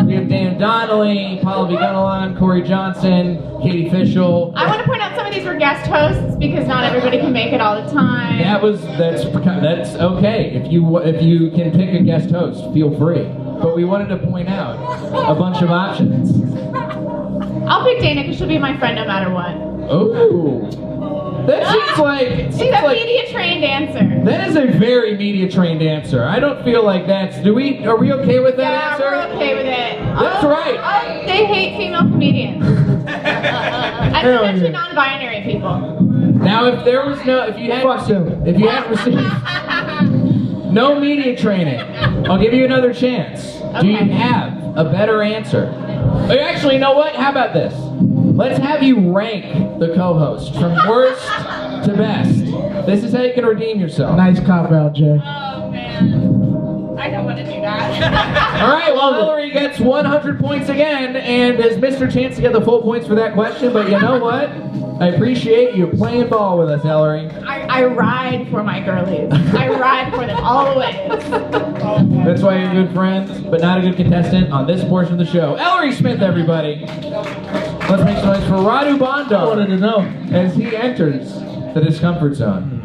We have Dan Donnelly, Paula Vigunalon, Corey Johnson, Katie Fishel. I want to point out some of these were guest hosts because not everybody can make it all the time. That's okay. If you can pick a guest host, feel free. But we wanted to point out a bunch of options. I'll pick Dana because she'll be my friend no matter what. Oh, that seems like She's a media-trained dancer. That is a very media-trained answer. I don't feel like that's. Are we okay with that answer? Yeah, we're okay with it. That's right. They hate female comedians. And especially non-binary people. Now, if you hadn't received no media training, I'll give you another chance. Okay. Do you have a better answer? Actually, you know what? How about this? Let's have you rank the co-hosts from worst to best. This is how you can redeem yourself. Nice cop-out, Jay. Oh, man. I don't want to do that. All right, well, Ellory gets 100 points again and has missed her chance to get the full points for that question, but you know what? I appreciate you playing ball with us, Ellory. I ride for my girlies. I ride for them all the way. That's why you're a good friend, but not a good contestant on this portion of the show. Ellory Smith, everybody. Let's make some noise for Radu Bondar. I wanted to know. As he enters the Discomfort Zone.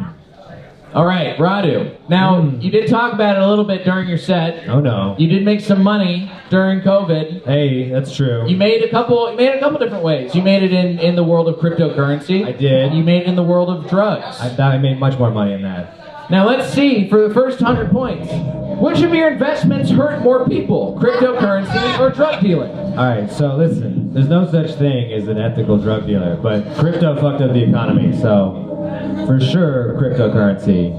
All right, Radu. Now, you did talk about it a little bit during your set. Oh no. You did make some money during COVID. Hey, that's true. You made a couple different ways. You made it in the world of cryptocurrency. I did. You made it in the world of drugs. I thought I made much more money in that. Now let's see, for the first 100 points, which of your investments hurt more people, cryptocurrency or drug dealing? Alright, so listen, there's no such thing as an ethical drug dealer, but crypto fucked up the economy, so for sure cryptocurrency.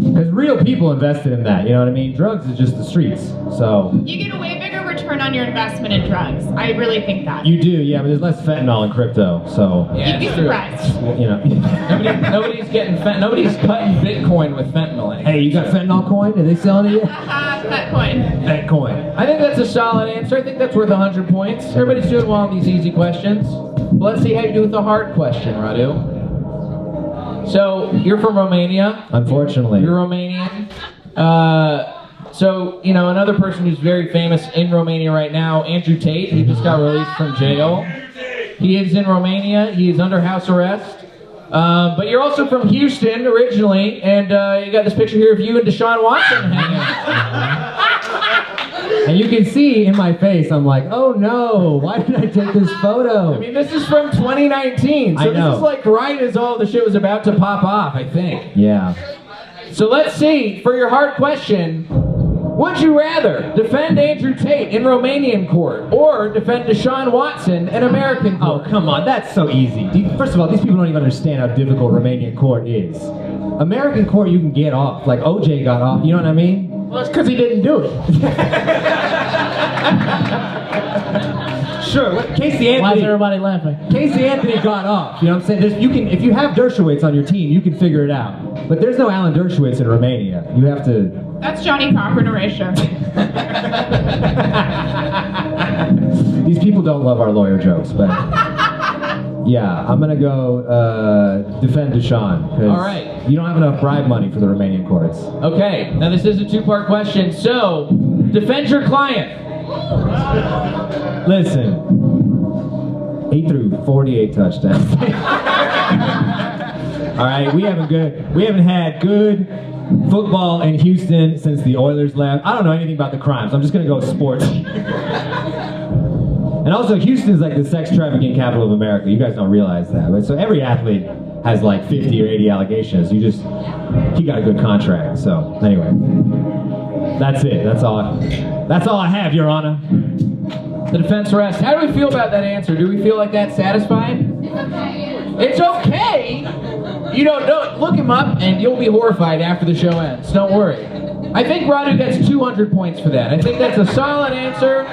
Because real people invested in that, you know what I mean? Drugs is just the streets, so. You get a way bigger return on your investment in drugs. I really think that. You do, yeah, but there's less fentanyl in crypto, so. Yeah, You'd be it's true. surprised. You know. Nobody's cutting Bitcoin with fentanyl in it. Hey, you got fentanyl coin? Are they selling it yet? That coin. That coin. I think that's a solid answer. I think that's worth 100 points. Everybody's doing well on these easy questions. Let's see how you do with the hard question, Radu. So, you're from Romania. Unfortunately. You're Romanian. So, another person who's very famous in Romania right now, Andrew Tate, he just got released from jail. He is in Romania. He is under house arrest. But you're also from Houston originally, and you got this picture here of you and Deshaun Watson hanging out. And you can see in my face, I'm like, oh no, why did I take this photo? I mean, this is from 2019, so I know. this is like right as all the shit was about to pop off, I think. Yeah. So let's see, for your hard question, would you rather defend Andrew Tate in Romanian court or defend Deshaun Watson in American Oh, court? come on, that's so easy. First of all, these people don't even understand how difficult Romanian court is. American court, you can get off. Like OJ got off, you know what I mean? Well, it's because he didn't do it. Sure, Casey Why is Anthony. everybody laughing? Casey Anthony got off. You know what I'm saying? If you have Dershowitz on your team, you can figure it out. But there's no Alan Dershowitz in Romania. You have to. That's Johnny Cochran erasure. These people don't love our lawyer jokes, but yeah, I'm gonna go defend Deshaun because All right. you don't have enough bribe money for the Romanian courts. Okay, now this is a two-part question, so defend your client. Listen, He threw 48 touchdowns. All right, we haven't had good football in Houston since the Oilers left. I don't know anything about the crimes. I'm just gonna go sports. And also, Houston's like the sex trafficking capital of America. You guys don't realize that. But so every athlete has like 50 or 80 allegations. He got a good contract. So anyway, that's it. That's all I have, Your Honor. The defense rests. How do we feel about that answer? Do we feel like that's satisfied? It's okay. You don't look him up and you'll be horrified after the show ends. Don't worry. I think Radu gets 200 points for that. I think that's a solid answer,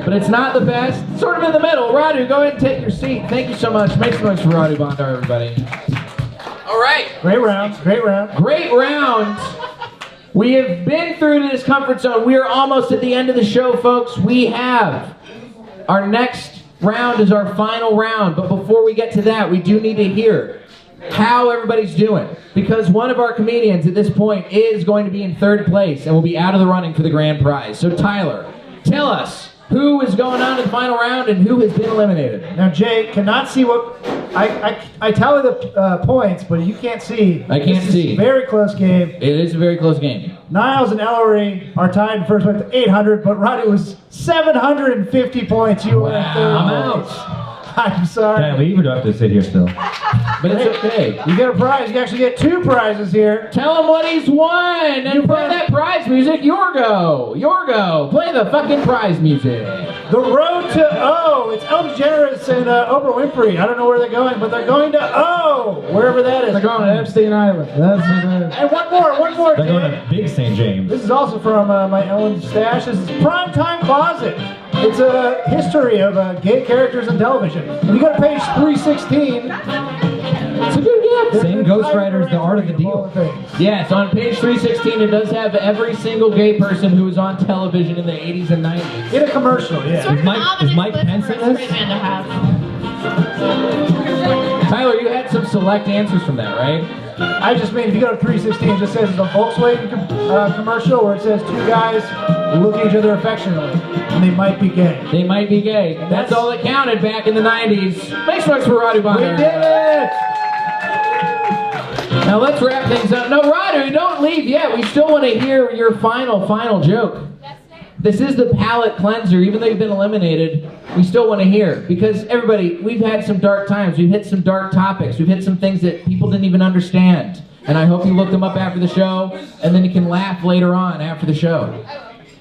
but it's not the best. It's sort of in the middle. Radu, go ahead and take your seat. Thank you so much. Make some noise for Radu Bondar, everybody. All right. Great round. Great round. Great round. We have been through the Discomfort Zone. We are almost at the end of the show, folks. We have our next round is our final round, but before we get to that, we do need to hear how everybody's doing, because one of our comedians at this point is going to be in third place and will be out of the running for the grand prize. So Tyler, tell us who is going on to the final round and who has been eliminated. Now, Jay cannot see what I tally the points, but you can't see. I can't see. It's a very close game. It is a very close game. Niles and Ellory are tied in first with 800, but Roddy was 750 points. You were in third. I'm out. I'm sorry. Can I leave or do I have to sit here still? But it's okay. You get a prize. You actually get 2 prizes here. Tell him what he's won and play that prize music. Your go. Play the fucking prize music. The road to O. It's Ellen DeGeneres and Oprah Winfrey. I don't know where they're going, but they're going to O, wherever that is. They're going to Epstein Island. That's what it is. And one more. They're going to Big St. James. This is also from my Ellen stash. This is Primetime Closet. It's a history of gay characters in television. If you go to page 316, It's a good gift. Same ghostwriters, The Art of the Deal. Yes, on page 316 it does have every single gay person who was on television in the 80s and 90s. In a commercial, yeah. Sort of Is Mike Pence in this? man to have. Tyler, you had some select answers from that, right? I just mean if you go to 316, it just says it's a Volkswagen commercial where it says 2 guys look at each other affectionately, and they might be gay. They might be gay. That's all that counted back in the 90s. Make some noise for Radu Bondar. We did it! Now let's wrap things up. No, Radu, don't leave yet. We still want to hear your final joke. This is the Palate Cleanser. Even though you've been eliminated, we still want to hear. Because everybody, we've had some dark times. We've hit some dark topics. We've hit some things that people didn't even understand. And I hope you look them up after the show, and then you can laugh later on after the show.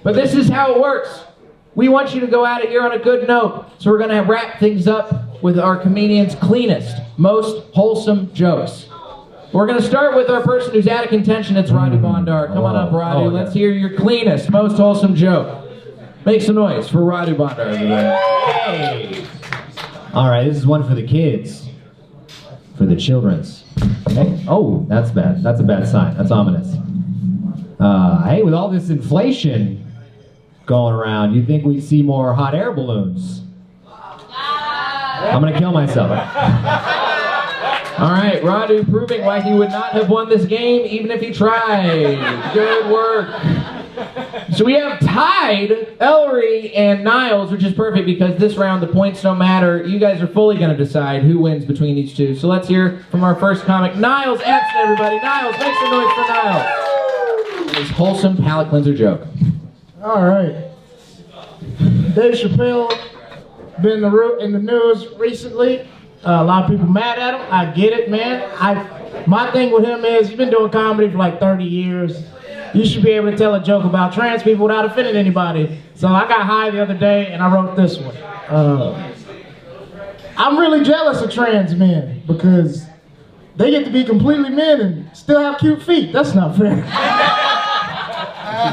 But this is how it works. We want you to go out of here on a good note. So we're going to wrap things up with our comedian's cleanest, most wholesome jokes. We're going to start with our person who's out of contention. It's Radu Bondar. Come on up, Radu. Let's hear your cleanest, most wholesome joke. Make some noise for Radu Bondar, everybody. Hey. All right, this is one for the kids. For the children's. Hey, oh, that's bad. That's a bad sign. That's ominous. Hey, with all this inflation going around, you think we'd see more hot air balloons? I'm going to kill myself. All right, Radu proving why he would not have won this game even if he tried. Good work. So we have tied Ellory and Niles, which is perfect because this round the points don't matter. You guys are fully going to decide who wins between these two. So let's hear from our first comic, Niles Abston, everybody. Niles, make some noise for Niles. His wholesome palate cleanser joke. All right. Dave Chappelle been in the news recently. A lot of people mad at him. I get it, man. My thing with him is he's been doing comedy for like 30 years. You should be able to tell a joke about trans people without offending anybody. So I got high the other day and I wrote this one. I'm really jealous of trans men because they get to be completely men and still have cute feet. That's not fair.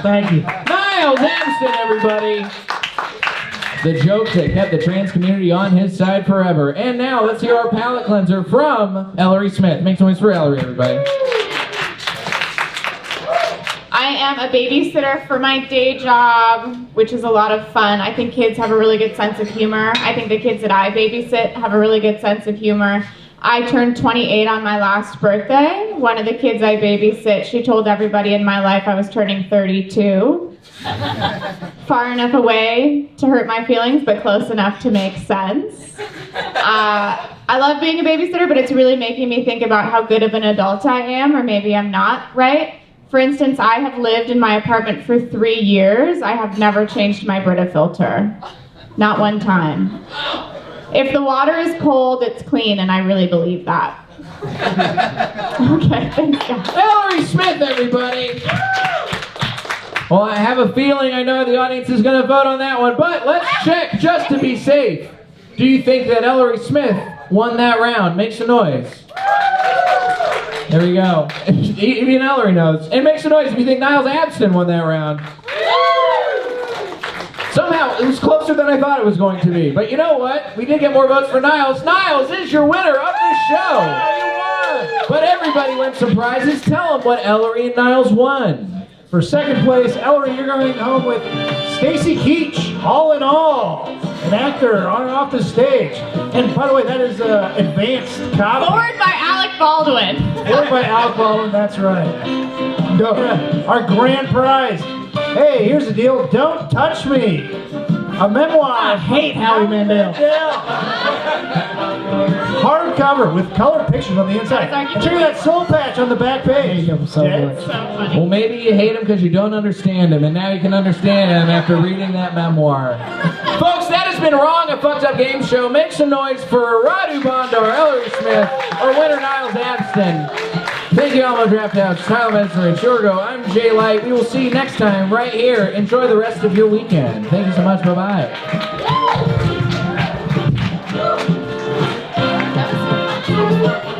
Thank you. Niles Abston, everybody. The joke that kept the trans community on his side forever. And now let's hear our palate cleanser from Ellory Smith. Make some noise for Ellory, everybody. I am a babysitter for my day job, which is a lot of fun. I think kids have a really good sense of humor. I think the kids that I babysit have a really good sense of humor. I turned 28 on my last birthday. One of the kids I babysit, she told everybody in my life I was turning 32. far enough away to hurt my feelings, but close enough to make sense. I love being a babysitter, but it's really making me think about how good of an adult I am, or maybe I'm not, right? For instance, I have lived in my apartment for 3 years. I have never changed my Brita filter. Not one time. If the water is cold, it's clean, and I really believe that. Okay, thanks, guys. Ellory Smith, everybody. Well, I have a feeling I know the audience is going to vote on that one, but let's check just to be safe. Do you think that Ellory Smith won that round? Make some noise. There we go. Even Ellory knows. And make some noise if you think Niles Abston won that round. Somehow, it was closer than I thought it was going to be. But you know what? We did get more votes for Niles. Niles is your winner of this show. But everybody wins some prizes. Tell them what Ellory and Niles won. For second place, Ellory, you're going home with Stacy Keach, All in All, an actor on and off the stage. And by the way, that is advanced copy. Forward by Alec Baldwin. Forward by Alec Baldwin, that's right. No, our grand prize. Hey, here's the deal. Don't Touch Me. A memoir. I hate Howie Mandel. Hardcover with colored pictures on the inside. Check out that soul patch on the back page. Well, maybe you hate him because you don't understand him, and now you can understand him after reading that memoir. Folks, that has been Wrong, a Fucked Up Game Show. Make some noise for Radu Bondar, Ellory Smith, or winner Niles Abston. Thank you, Alamo Drafthouse, Tyler Medicine, and Shurgo. I'm Jay Light. We will see you next time right here. Enjoy the rest of your weekend. Thank you so much. Bye-bye.